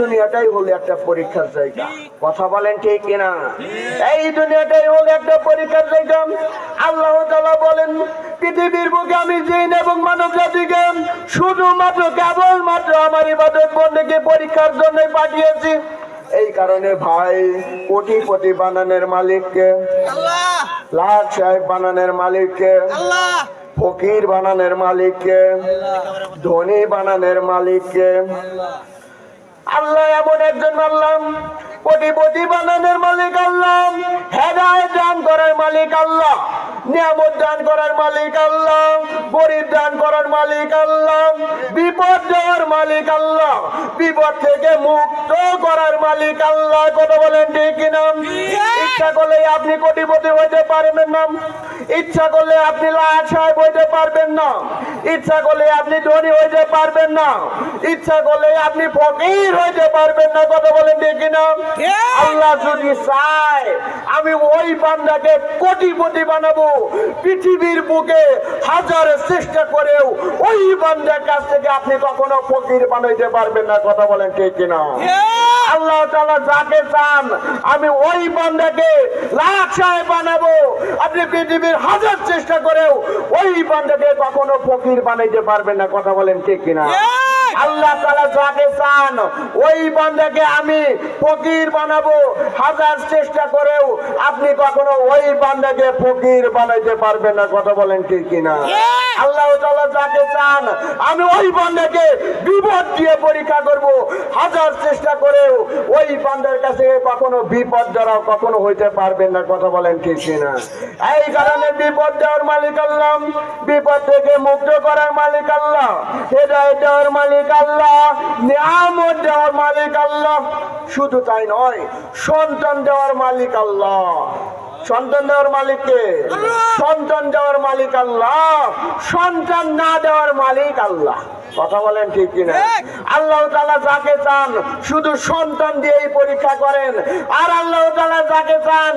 দুনিয়াটাই হলো একটা পরীক্ষার জায়গা। কথা বলেন ঠিক কিনা? এই দুনিয়াটাই হলো একটা পরীক্ষার জায়গা। আল্লাহ তাআলা বলেন, পৃথিবীর বুকে আমি জিন এবং মানব জাতিকে শুধুমাত্র কেবলমাত্র আমার ইবাদত বন্দেগী পরীক্ষার জন্য পাঠিয়েছি। এই কারণে ভাই, কোটিপতি বানানোর মালিককে আল্লাহ, লাখ সাহেব বানানোর মালিককে আল্লাহ, ফকির বানানোর মালিককে ধনী বানানোর মালিককে আল্লাহ। এমন একজন আল্লাহ, কোটিপতি বানানোর মালিক আল্লাহ, হেদায়েত দান করার মালিক আল্লাহ, নিয়ামত দান করার মালিক আল্লাহ, গরিব দান করার মালিক আল্লাহ, বিপদ দেওয়ার মালিক আল্লাহ, বিপদ থেকে মুক্ত করার মালিক আল্লাহ। কথা বলেন ঠিক কিনা? ইচ্ছা করলে আপনি কোটিপতি হইতে পারবেন না, ইচ্ছা করলে আপনি লাখ সাহেব হইতে পারবেন না, ইচ্ছা করলে আপনি ধনী হইতে পারবেন না, ইচ্ছা করলে আপনি ফকির হইতে পারবেন না। কথা বলেন ঠিক কিনা? আল্লাহ যদি চায়, আমি ওই বান্দাকে কোটিপতি বানাবো। পৃথিবীর বুকে হাজার চেষ্টা করেও ওই বান্দার কাছ থেকে আপনি কখনো ফকির বানাইতে পারবেন না। কথা বলেন ঠিক কিনা? আল্লাহ তাআলা যাকে চান, আমি ওই বান্দাকে লাখ সাহেব বানাবো। আপনি পৃথিবীর হাজার চেষ্টা করেও ওই বান্দাকে কখনো ফকির বানাইতে পারবেন না। কথা বলেন ঠিক কিনা? আল্লাহ তাআলা যাকে চান, ওই বান্দাকে আমি ফকির বানাবো। হাজার চেষ্টা করেও আপনি কখনো ওই বান্দাকে ফকির বানাইতে পারবেন না। কথা বলেন ঠিক কিনা? আল্লাহ তাআলা যাকে চান, আমি ওই বান্দাকে বিপদ দিয়ে পরীক্ষা করব। হাজার চেষ্টা করেও ওই বান্দার কাছে কখনো বিপদ দ্বারা কখনো হইতে পারবেন না। কথা বলেন ঠিক কিনা? এই কারণে বিপদ দেওয়ার মালিক আল্লাহ, বিপদ থেকে মুক্ত করার মালিক আল্লাহ, হেদায়েত দেওয়ার মালিক আল্লাহ, নিয়ামত দেওয়ার মালিক আল্লাহ। শুধু তাই নয়, সন্তান দেওয়ার মালিক আল্লাহ। সন্তান দেওয়ার মালিককে? সন্তান দেওয়ার মালিক আল্লাহ, সন্তান না দেওয়ার মালিক আল্লাহ। কথা বলেন ঠিক কিনা? আল্লাহ তাআলা যাকে চান শুধু সন্তান দিয়েই পরীক্ষা করেন, আর আল্লাহ তাআলা যাকে চান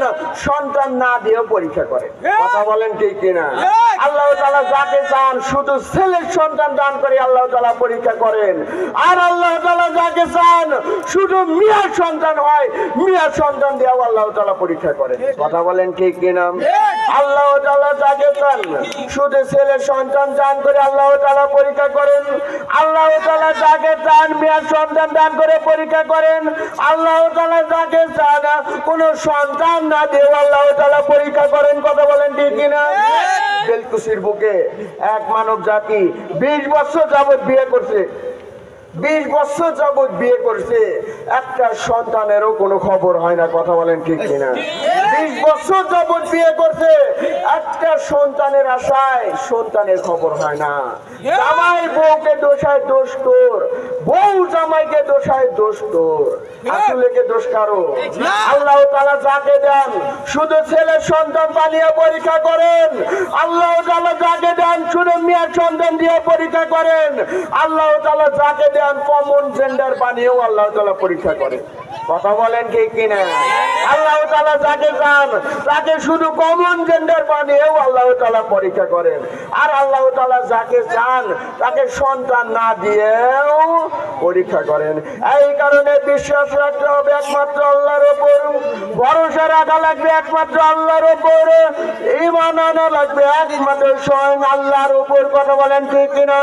সন্তান না দিয়েও পরীক্ষা করেন। কথা বলেন ঠিক কিনা? আল্লাহ তাআলা যাকে চান শুধু ছেলের সন্তান দান করে আল্লাহ তাআলা পরীক্ষা করেন, আর আল্লাহ তাআলা যাকে চান শুধু মেয়ের সন্তান হয়, মেয়ের সন্তান দিয়েও আল্লাহ তাআলা পরীক্ষা করেন। কথা বলেন ঠিক কিনা? আল্লাহ তাআলা যাকে চান শুধু ছেলের সন্তান দান করে আল্লাহ তাআলা পরীক্ষা করেন, আল্লাহ তাআলা যাকে চান মেয়ের সন্তান দান করে পরীক্ষা করেন, আল্লাহ তাআলা যাকে চান কোন সন্তান না দিয়ে আল্লাহ তাআলা পরীক্ষা করেন। কথা বলেন ঠিক কিনা? বেলকুশির বুকে এক মানব জাতি 20 বছর যাবত বিয়ে করছে, 20 বছর যাবত বিয়ে করছে, একটা সন্তানেরও কোনো খবর হয় না। কথা বলেন ঠিক কিনা? 20 বছর যাবত বিয়ে করছে, একটা সন্তানের আশায় সন্তানের খবর হয় না। জামাই বউকে দোষায় দোষ তোর, বউ জামাইকে দোষায় দোষ তোর, আসলে কে দোষ কারো? আল্লাহ তাআলা যাকে দেন শুধু ছেলের সন্তান বানিয়ে পরীক্ষা করেন, আল্লাহ তাআলা যাকে দেন শুধু মেয়ের সন্তান দিয়ে পরীক্ষা করেন, আল্লাহ তাআলা যাকে দেন কমন জেন্ডার বানিয়েও আল্লাহ তাআলা পরীক্ষা করেন। কথা বলেন ঠিক কিনা? আল্লাহ তাআলা যাকে চান তাকে শুধু কমন জেন্ডার বানিয়েও আল্লাহ তাআলা পরীক্ষা করেন, আর আল্লাহ তাআলা যাকে চান তাকে সন্তান না দিয়েও পরীক্ষা করেন। এই কারণে বিশ্বাস রাখতে হবে একমাত্র আল্লাহর উপর, ভরসা রাখা লাগবে একমাত্র আল্লাহর উপর, ঈমান আনা লাগবে একমাত্র স্বয়ং আল্লাহর উপর। কথা বলেন ঠিক কিনা?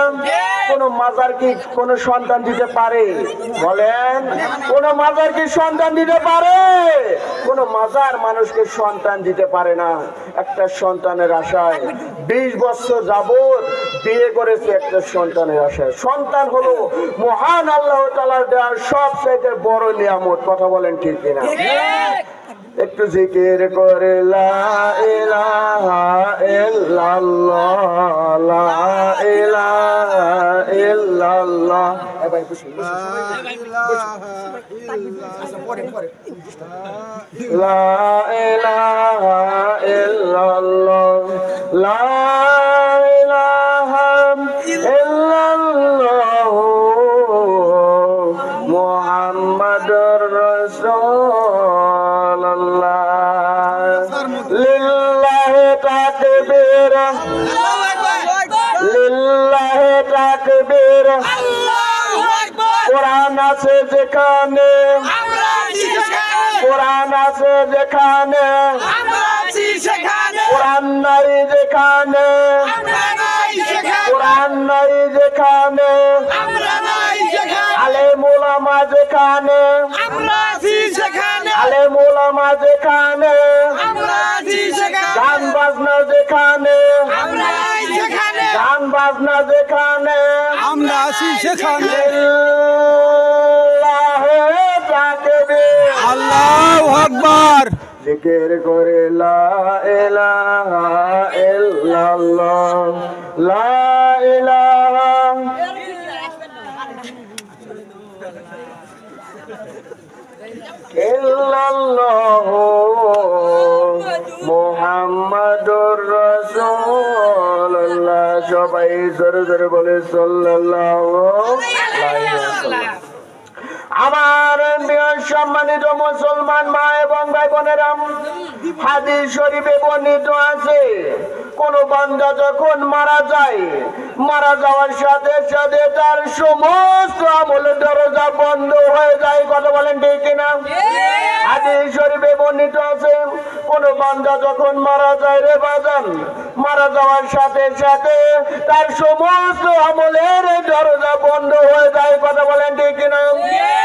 কোন মাজার কি কোন সন্তান দিতে পারে? বলেন, কোন মাজার কি সন্তান দিতে পারে? কোন মাজার মানুষকে সন্তান দিতে পারে না। একটা সন্তানের আশায় 20 বছর যাবত বিয়ে করেছে, একটা সন্তানের আশায়। সন্তান হলো মহান আল্লাহ তাআলার দেওয়া সবচেয়ে বড় নিয়ামত। কথা বলেন ঠিক কিনা? একটু জিকির করে লা ইলাহা ইল্লাল্লাহ, লা ইলাহা ইল্লাল্লাহ। ভাই খুশি? লা ইলাহা ইল্লাল্লাহ, লা ইলাহা ইল্লাল্লাহ, মুহাম্মাদুর রাসূলুল্লাহ। লিল্লাহি তাকবীর, লিল্লাহি তাকবীর। কোরআন আছে যেখানে, কোরআন আছে যেখানে, কোরআন নাই যেখানে, কোরআন নাই যেখানে, আলেম ওলামা যেখানে, আলেম ওলামা যেখানে, গান বাজনা যেখানে, গান বাজনা যেখানে, আমরা আছি সেখানে। আল্লাহু আকবার। জিকির করে লা ইলাহা ইল্লাল্লাহ, লা ইলাহা ইল্লাল্লাহ মুহাম্মাদুর রাসূলুল্লাহ। সবাই জোরে জোরে বলে সাল্লাল্লাহু আলাইহি ওয়াসাল্লাম। আমার সম্মানিত মুসলমান মা এবং ভাই বোনেরা, হাদিস শরীফে বর্ণিত আছে কোন বান্দা যখন মারা যায়, মারা যাওয়ার সাথে সাথে তার সমস্ত আমলের দরজা বন্ধ হয়ে যায়। কথা বলেন ঠিক কিনা? হাদিস শরীফে বর্ণিত আছে কোন বান্দা যখন মারা যায় রে বাজান, মারা যাওয়ার সাথে সাথে তার সমস্ত আমলের দরজা বন্ধ হয়ে যায়। কথা বলেন ঠিক কিনা?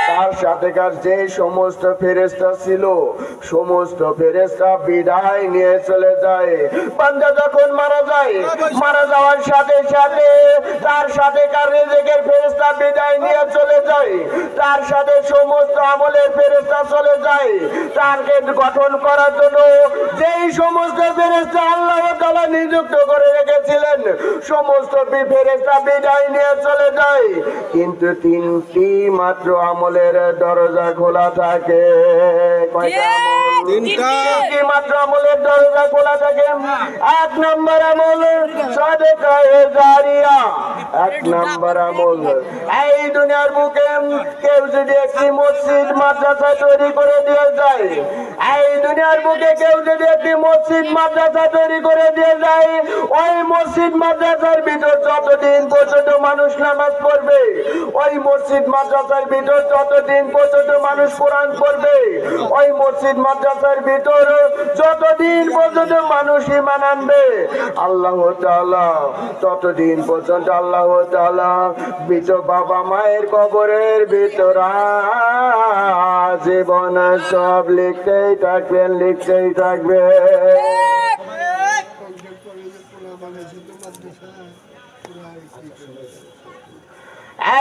তার সাথেকার যে সমস্ত ফেরেশতা ছিল, সমস্ত ফেরেশতা বিদায় নিয়ে চলে যায়। বান্দা যখন মারা যায়, মারা যাওয়ার সাথে সাথে তার সাথেকার রিজিকের ফেরেশতা বিদায় নিয়ে চলে যায়, তার সাথে সমস্ত আমলের ফেরেশতা চলে যায়। তাকে গঠন করার জন্য যেই সমস্ত ফেরেশতা আল্লাহ তাআলা নিযুক্ত করে রেখেছিলেন, সমস্ত ফেরেশতা বিদায় নিয়ে চলে যায়, কিন্তু তিনটি মাত্র আমলের দরজা খোলা থাকে। তিনটি মাত্র আমলের দরজা খোলা থাকে। এক নম্বর আমল সাদেকায়ে জারিয়া, এক নম্বর আমল এই দুনিয়ার বুকে কেউ যদি একটি মসজিদ মাদ্রাসা তৈরি করে দিয়ে যায়, এই দুনিয়ার বুকে কেউ যদি একটি মসজিদ মাদ্রাসা তৈরি করে দিয়ে যায়, ওই মসজিদ মাদ্রাসার ভিতর যতদিন পর্যন্ত মানুষ নামাজ পড়বে, ওই মসজিদ মাদ্রাসার ভিতর যতদিন পর্যন্ত মানুষ কোরআন পড়বে, ওই মসজিদ মাদ্রাসার ভিতর যতদিন পর্যন্ত মানুষ ঈমান আনবে, আল্লাহ তাআলা ততদিন পর্যন্ত আল্লাহ তাআলা মৃত বাবা মায়ের কবরের ভিতর জীবন সব লিখতেই থাকবেন, লিখতেই থাকবে।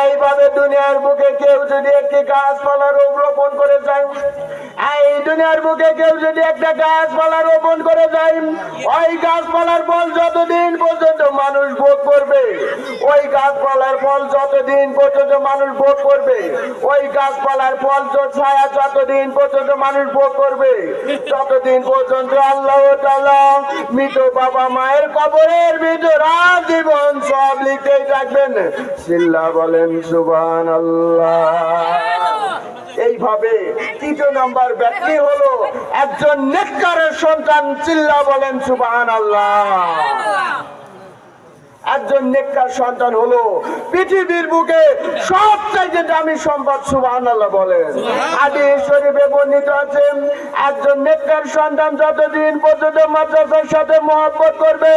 এইভাবে দুনিয়ার বুকে কেউ যদি একটি গাছপালা রোপণ করে যায়, এই দুনিয়ার বুকে কেউ যদি একটা গাছপালা রোপণ করে যায়, ওই গাছপালার ফল যতদিন পর্যন্ত মানুষ ভোগ করবে, ওই গাছপালার ফল যতদিন পর্যন্ত মানুষ ভোগ করবে, ওই গাছপালার ফল ছায়া যতদিন পর্যন্ত মানুষ ভোগ করবে, ততদিন পর্যন্ত আল্লাহ তাআলা মৃত বাবা মায়ের কবরের ভিতর জীবন সব লিখতেই থাকবেন। সিল্লা বলেন সুবহানাল্লাহ। এইভাবে তৃতীয় নাম্বার ব্যক্তি হলো একজন নেককারের সন্তান। চিল্লা বলেন সুবহানাল্লাহ। একজন নেককার সন্তান হলো পৃথিবীর বুকে সবচাইতে দামি সম্পদ। সুবহানাল্লাহ বলেন। হাদিস শরীফে বর্ণিত আছে একজন নেককার সন্তান যতদিন পর্যন্ত মাদ্রাসার সাথে মহব্বত করবে,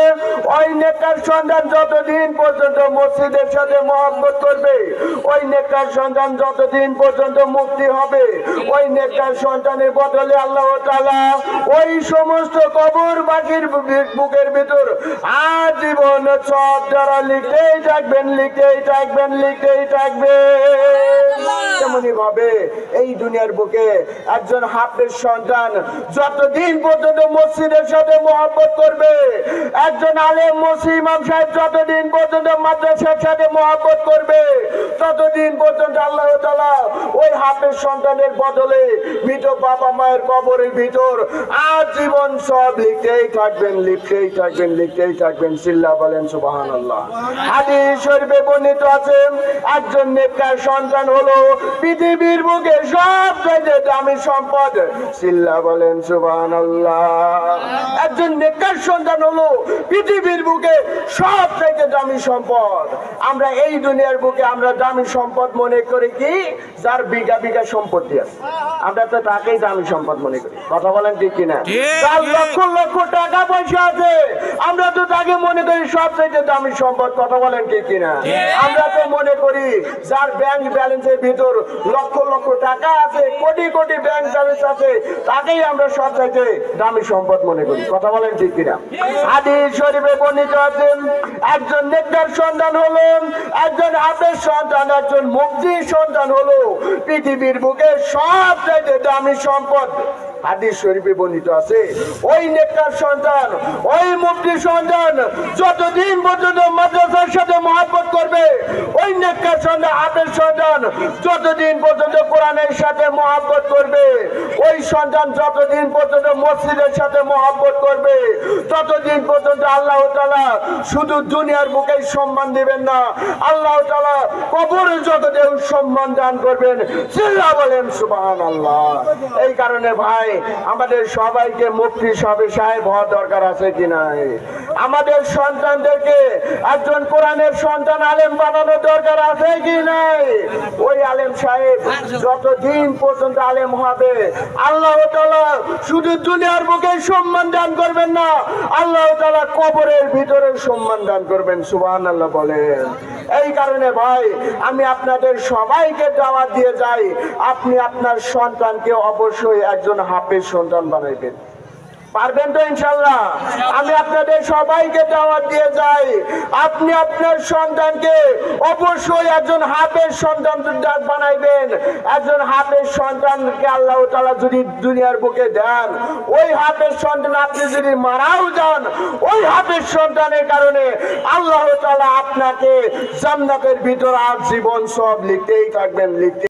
ওই নেককার সন্তান যতদিন পর্যন্ত মসজিদের সাথে মহব্বত করবে, ওই নেককার সন্তান যতদিন পর্যন্ত মুক্তি হবে, ওই নেককার সন্তানের বদলে আল্লাহ তাআলা ওই সমস্ত কবরবাসীর বুকের ভিতর আজীবন সব যারা লিখতেই থাকবেন, লিখতেই থাকবেন, লিখতেই থাকবে। তেমনি ভাবে এই দুনিয়ার বুকে একজন হাফেজ সন্তান যতদিন পর্যন্ত মসজিদের সাথে মহব্বত করবে, একজন আলেম মসজিদ ইমাম সাহেব যতদিন পর্যন্ত মাদ্রাসার সাথে মহব্বত করবে, ততদিন পর্যন্ত আল্লাহ তাআলা ওই হাফেজ সন্তানের বদলে মৃত বাবা মায়ের কবরের ভিতর আজীবন সব লিখতেই থাকবেন, লিখতেই থাকবেন, লিখতেই থাকবেন। সিল্লা বলেন সুবহানাল্লাহ। হাদিস শরীফে বর্ণিত আছে একজন নেককার সন্তান হলো পৃথিবীর বুকে সবচেয়ে দামি সম্পদ। চিল্লা বলেন সুবহানাল্লাহ। একজন নেককার সন্তান হলো পৃথিবীর বুকে সবচেয়ে দামি সম্পদ। আমরা এই দুনিয়ার বুকে আমরা দামি সম্পদ মনে করি কি যার বিঘা বিঘা সম্পত্তি আছে, আমরা তো তাকেই দামি সম্পদ মনে করি। কথা বলেন ঠিক কিনা? যার লক্ষ লক্ষ টাকা পয়সা আছে আমরা তো তাকে মনে করি সবচেয়ে দামি সম্পদ। কথা বলেন ঠিক কিনা? আমরা তো মনে করি যার ব্যাংক ব্যালেন্সের ভিতর লক্ষ লক্ষ টাকা আছে, কোটি কোটি ব্যাংক ব্যালেন্স আছে, তাকেই আমরা সবচেয়ে দামি সম্পদ মনে করি। কথা বলেন ঠিক কিনা? হাদিস শরীফে বর্ণিত আছেন একজন নেককার সন্তান হলো, একজন হাফেজ সন্তান, একজন মুফতির সন্তান হলো পৃথিবীর বুকে সবচেয়ে দামি সম্পদ। হাদিস শরীফে বর্ণিত আছে ওই নেককার সন্তান, ওই মুফতির সন্তান যতদিন পর্যন্ত মাদ্রাসার সাথে মহব্বত করবে, ওই নেককার সন্তান হাফেজ সন্তান যতদিন পর্যন্ত কোরআনের সাথে মহব্বত করবে, ওই সন্তান যতদিন পর্যন্ত মসজিদের সাথে মহব্বত করবে, ততদিন পর্যন্ত আল্লাহ তাআলা শুধু দুনিয়ার বুকে সম্মান দিবেন না, আল্লাহ তাআলা কবরে জগতেও সম্মান দান করবেন। চিল্লা বলেন সুবহানাল্লাহ। এই কারণে ভাই আমাদের সবাইকে মুফতি সাহেব হওয়া দরকার আছে কি নাই? আমাদের সন্তানদেরকে একজন কোরআনের সন্তান আলেম বানানো দরকার আছে কি নাই? ওই আলেম সাহেব যতদিন পর্যন্ত আলেম হবে আল্লাহ তাআলা শুধু দুনিয়ার বুকে সম্মান দান করবেন না, আল্লাহ তাআলা কবরের ভিতরে সম্মান দান করবেন। সুবহানাল্লাহ বলেন। এই কারণে ভাই আমি আপনাদের সবাইকে দাওয়াত দিয়ে যাই, আপনি আপনার সন্তানকে অবশ্যই একজন হাফেজ সন্তান বানাইবেন। পারবেন তো ইনশাআল্লাহ? আমি আপনাদের সবাইকে দাওয়াত দিয়ে যাই, আপনি আপনার সন্তানকে অবশ্যই একজন হাফেজ সন্তান বানাইবেন। একজন হাফেজ সন্তানকে আল্লাহ তাআলা যদি দুনিয়ার বুকে দেন, ওই হাফেজ সন্তান আপনি যদি মারাও যান, ওই হাফেজ সন্তানের কারণে আল্লাহ তাআলা আপনাকে জান্নাতের ভিতর আজীবন সব লিখতেই থাকবেন, লিখতে